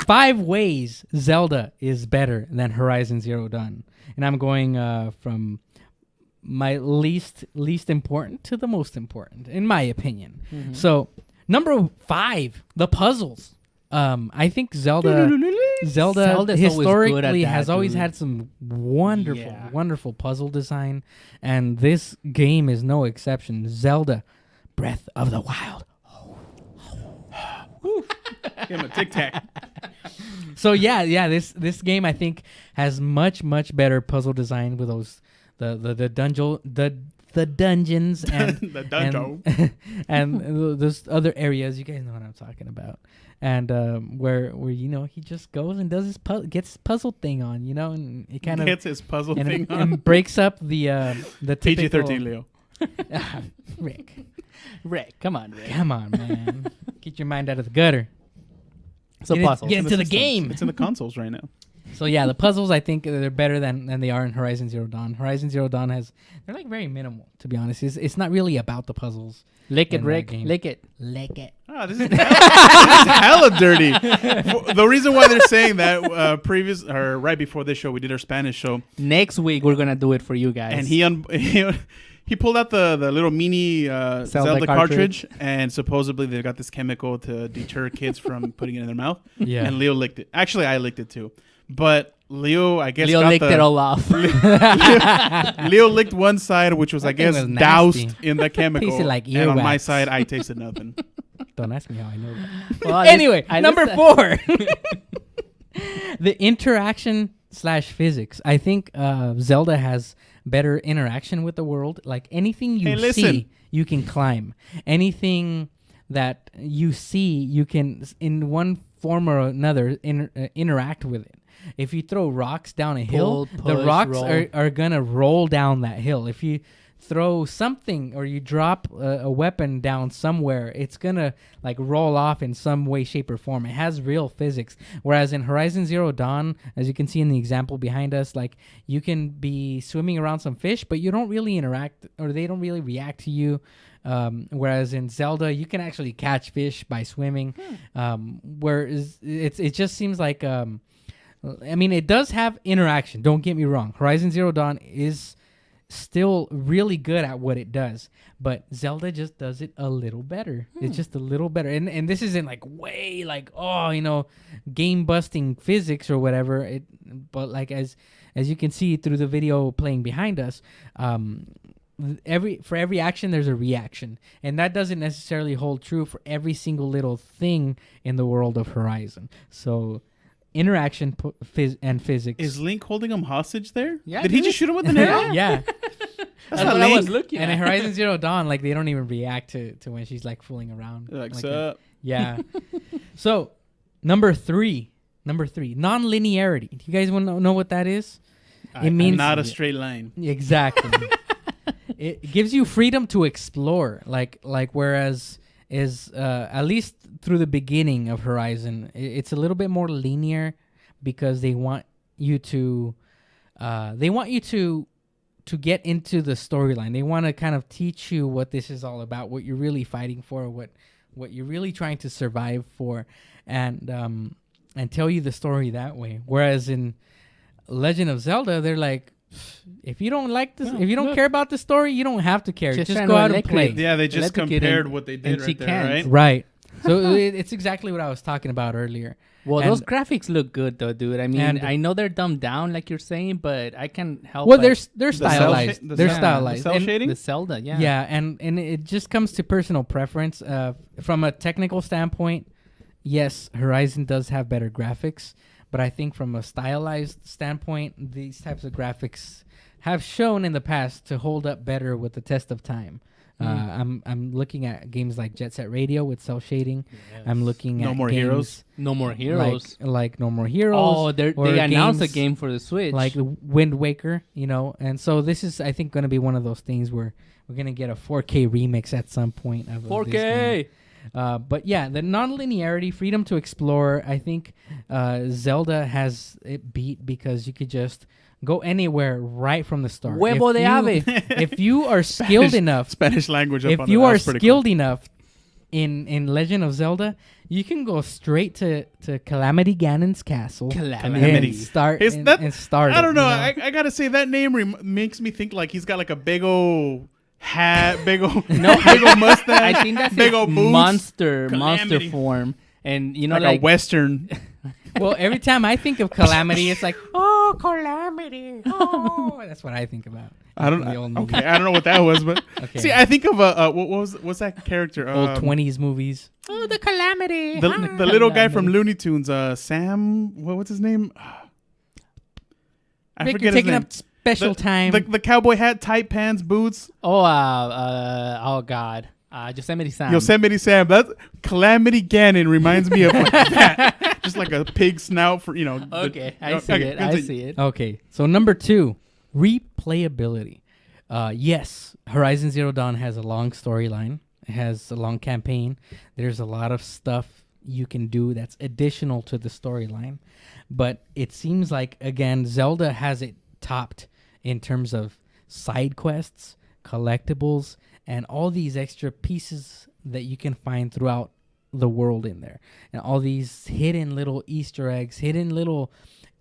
5 ways Zelda is better than Horizon Zero Dawn, and I'm going from my least important to the most important, in my opinion. Mm-hmm. So, number 5, the puzzles. I think Zelda historically has always had some wonderful puzzle design, and this game is no exception. Zelda Breath of the Wild. Give him a tic-tac. So this game I think has much better puzzle design with those the dungeons and the dungeon and those other areas. You guys know what I'm talking about. And where he just goes and does gets his puzzle thing on, and he kind of gets his puzzle thing on and breaks up the PG-13, Leo. Rick, come on, man, get your mind out of the gutter. So puzzles. Get into the game. It's in the consoles right now. So the puzzles I think they're better than they are in Horizon Zero Dawn. Horizon Zero Dawn they're like very minimal, to be honest. It's not really about the puzzles. Lick it, Rick. Lick it. Oh, this is hella dirty. The reason why they're saying that right before this show, we did our Spanish show. Next week we're gonna do it for you guys. And he pulled out the little mini Zelda cartridge, and supposedly they got this chemical to deter kids from putting it in their mouth. Yeah. And Leo licked it. Actually, I licked it too. But Leo, I guess, licked it all off. Leo licked one side, which was, I guess, doused in the chemical. Tasted like earwax. And on my side, I tasted nothing. Don't ask me how I know that. Well, anyway, number 4. The interaction/physics. I think Zelda has better interaction with the world. Like anything you see, you can climb. Anything that you see, you can, in one form or another, interact with it. If you throw rocks down a hill, the rocks are going to roll down that hill. If you throw something or you drop a weapon down somewhere, it's going to like roll off in some way, shape, or form. It has real physics. Whereas in Horizon Zero Dawn, as you can see in the example behind us, like you can be swimming around some fish, but you don't really interact or they don't really react to you. Whereas in Zelda, you can actually catch fish by swimming. Whereas it just seems like... it does have interaction. Don't get me wrong. Horizon Zero Dawn is still really good at what it does, but Zelda just does it a little better. It's just a little better. And this isn't like way like, game busting physics or whatever. But like as you can see through the video playing behind us, for every action there's a reaction, and that doesn't necessarily hold true for every single little thing in the world of Horizon. So interaction and physics. Is Link holding him hostage there? Yeah. Did he just shoot him with an arrow? Yeah. That's what I was looking at. And in Horizon Zero Dawn, like they don't even react to when she's like fooling around. Like sup? Yeah. So number 3, non-linearity. Do you guys want to know what that is? It means not a straight line. Exactly. It gives you freedom to explore. Like whereas is at least through the beginning of Horizon, it's a little bit more linear because they want you to get into the storyline. They want to kind of teach you what this is all about, what you're really fighting for, what you're really trying to survive for, and tell you the story that way. Whereas in Legend of Zelda, they're like, if you don't like this, if you don't care about the story, you don't have to care. Just go out and play. Yeah, they just compared what they did right there, right? Right. So it's exactly what I was talking about earlier. Well, those graphics look good though, dude. I mean, I know they're dumbed down, like you're saying, but I can't help. Well, they're stylized. They're stylized. The cell shading? The Zelda, yeah. Yeah, and it just comes to personal preference. From a technical standpoint, yes, Horizon does have better graphics, but I think from a stylized standpoint, these types of graphics have shown in the past to hold up better with the test of time. I'm looking at games like Jet Set Radio with cell shading. Yes. I'm looking at No More Heroes. No More Heroes. Like No More Heroes. Oh, they announced a game for the Switch. Like Wind Waker, and so this is, I think, going to be one of those things where we're going to get a 4K remix at some point. Of 4K! This game. But yeah, the non-linearity, freedom to explore, I think Zelda has it beat because you could just go anywhere right from the start. Huevo de ave. If you are skilled enough, Spanish language. If you are skilled enough in Legend of Zelda, you can go straight to Calamity Ganon's castle. Calamity. And start. And start. I don't know. I gotta say that name makes me think like he's got like a big old hat, big old mustache. I think that's big old boots. monster form, and you know, like a Western. Well, every time I think of Calamity, it's like, oh, Calamity. Oh, that's what I think about. I don't know. Okay, I don't know what that was, but see, I think of what's that character? Old 20s movies. Oh, the Calamity. The little guy from Looney Tunes, Sam. What's his name? I forget his name. Up special time. The cowboy hat, tight pants, boots. Oh God. Yosemite Sam. Yosemite Sam. That's Calamity Ganon reminds me of like that. Just like a pig snout for Okay, I see it. Okay, so number 2, replayability. Yes, Horizon Zero Dawn has a long storyline. It has a long campaign. There's a lot of stuff you can do that's additional to the storyline. But it seems like, again, Zelda has it topped in terms of side quests, collectibles, and all these extra pieces that you can find throughout the world in there. And all these hidden little Easter eggs, hidden little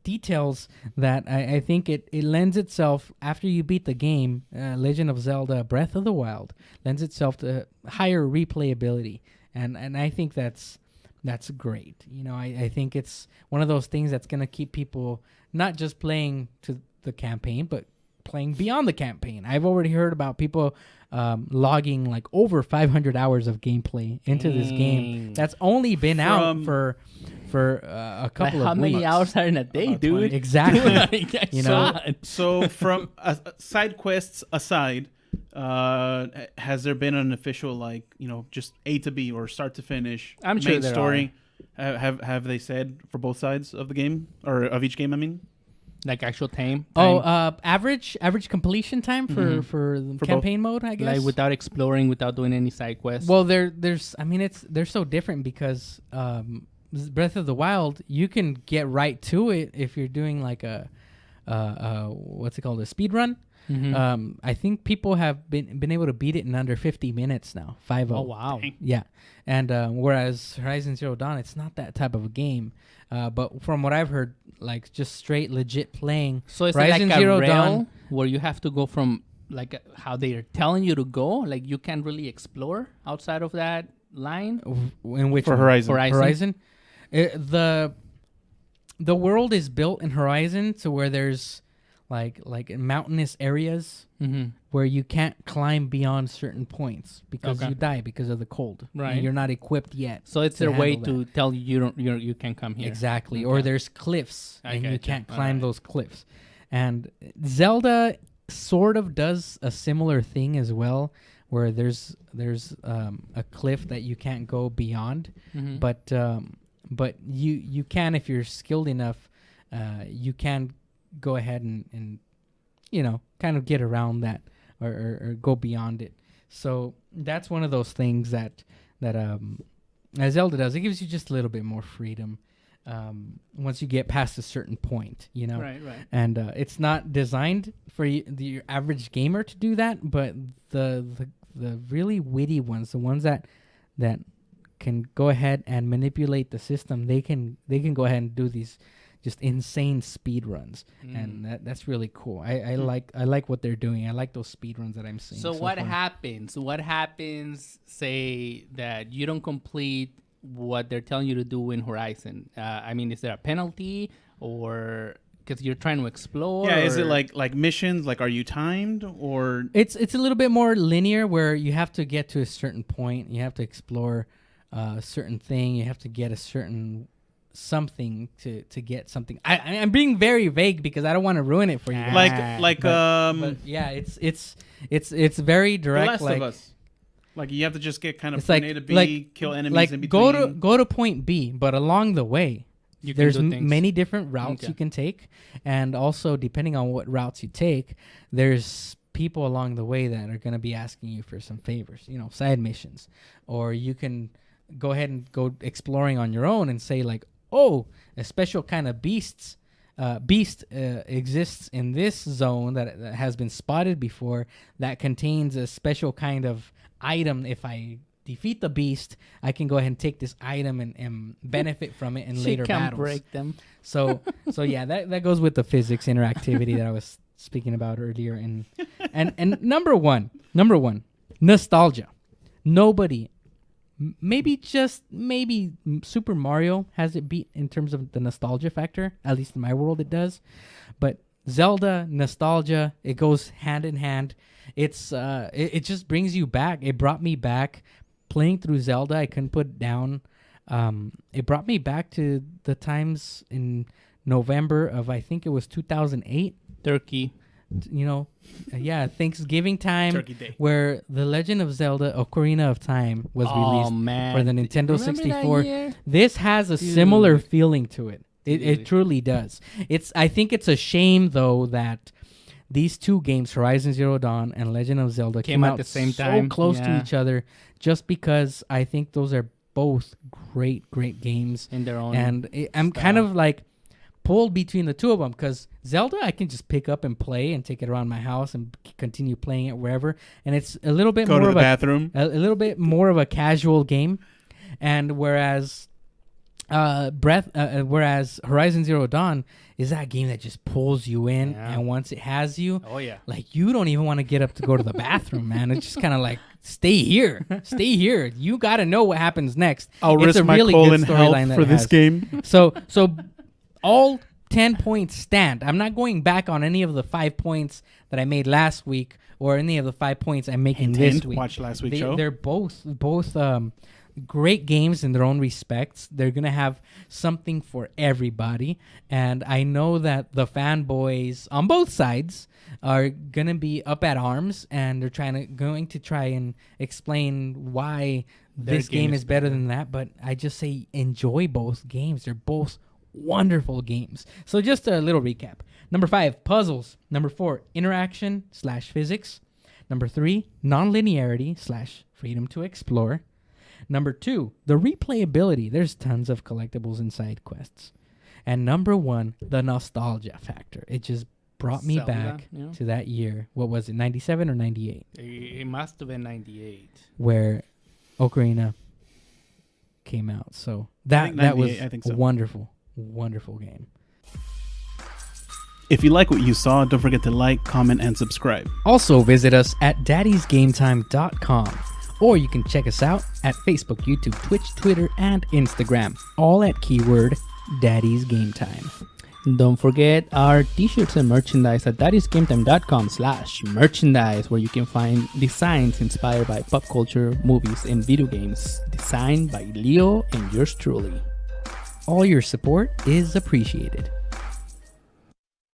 details that I think it lends itself, after you beat the game, Legend of Zelda Breath of the Wild, lends itself to higher replayability. And I think that's great. I think it's one of those things that's going to keep people not just playing to the campaign, but playing beyond the campaign. I've already heard about people logging like over 500 hours of gameplay into this game. That's only been out for a couple of how many weeks. hours are in a day, dude? 20. Exactly. So from side quests aside, has there been an official just A to B or start to finish I'm sure main there story? Have they said for both sides of the game or of each game? I mean. Like actual time? Average completion time for campaign mode, I guess. Like without exploring, without doing any side quests. Well, they're so different because Breath of the Wild, you can get right to it if you're doing like a what's it called, a speed run. I think people have been able to beat it in under 50 minutes now. 5-0. Oh wow! Yeah, and whereas Horizon Zero Dawn, it's not that type of a game. But from what I've heard, like just straight legit playing. So it's Horizon like a Zero rail Dawn, where you have to go from like how they are telling you to go. Like you can't really explore outside of that line. In which for Horizon. The world is built in Horizon to where there's like mountainous areas where you can't climb beyond certain points because you die because of the cold. Right, and you're not equipped yet. So it's their way to tell you you can't come here. Exactly. Okay. Or there's cliffs and you can't climb those cliffs. And Zelda sort of does a similar thing as well, where there's a cliff that you can't go beyond, but you can, if you're skilled enough, you can go ahead and kind of get around that or go beyond it. So that's one of those things that Zelda does. It gives you just a little bit more freedom once you get past a certain point, Right. And it's not designed for your average gamer to do that, but the really witty ones, the ones that can go ahead and manipulate the system, they can go ahead and do these just insane speed runs, and that's really cool. I like what they're doing. I like those speed runs that I'm seeing. So what happens? What happens? Say that you don't complete what they're telling you to do in Horizon. I mean, is there a penalty, or because you're trying to explore? Yeah, is it like missions? Like, are you timed, or it's a little bit more linear, where you have to get to a certain point, you have to explore a certain thing, you have to get a certain something to get something. I'm being very vague because I don't want to ruin it for you guys. But yeah, it's very direct. The Last of Us. Like you have to just get kind of from A to B, kill enemies in between. Go to point B, but along the way, there's many different routes you can take, and also depending on what routes you take, there's people along the way that are going to be asking you for some favors, side missions, or you can go ahead and go exploring on your own and say like, oh, a special kind of beast exists in this zone that has been spotted before, that contains a special kind of item. If I defeat the beast, I can go ahead and take this item and benefit from it in later battles. Break them. So yeah, that goes with the physics interactivity that I was speaking about earlier. And number one, nostalgia. Nobody, maybe Super Mario has it beat in terms of the nostalgia factor. At least in my world, it does. But Zelda, nostalgia, it goes hand in hand. It's it just brings you back. It brought me back playing through Zelda. I couldn't put it down. It brought me back to the times in November of, I think it was 2008. Turkey. Thanksgiving time, Turkey Day, where The Legend of Zelda: Ocarina of Time was released for the Nintendo 64. This has a similar feeling to it. It truly does. I think it's a shame though that these two games, Horizon Zero Dawn and Legend of Zelda, came out at the same time, so close to each other, just because I think those are both great games in their own. And I'm kind of like pulled between the two of them, because Zelda I can just pick up and play and take it around my house and continue playing it wherever, and it's a little bit more of bathroom, a little bit more of a casual game, and whereas Horizon Zero Dawn is that game that just pulls you in, and once it has you, like you don't even want to get up to go to the bathroom, man. It's just kind of like stay here. You got to know what happens next. I'll risk my colon health for this game. So all 10 points stand. I'm not going back on any of the 5 points that I made last week or any of the 5 points I'm making this week. Watch last week's show. They're both great games in their own respects. They're going to have something for everybody. And I know that the fanboys on both sides are going to be up at arms, and they're going to try and explain why this game is better than that. But I just say enjoy both games. They're both wonderful games. So just a little recap. Number 5, puzzles. Number 4, interaction/physics. Number 3, non-linearity/freedom to explore. Number 2, the replayability. There's tons of collectibles and side quests. And number 1, the nostalgia factor. It just brought me back to that year. What was it, 97 or 98? It must have been 98. Where Ocarina came out. So that was a wonderful game. If you like what you saw, don't forget to like, comment, and subscribe. Also visit us at daddysgametime.com. Or you can check us out at Facebook, YouTube, Twitch, Twitter, and Instagram. All at keyword Daddy's Game Time. Don't forget our t-shirts and merchandise at daddysgametime.com/merchandise, where you can find designs inspired by pop culture, movies, and video games. Designed by Leo and yours truly. All your support is appreciated.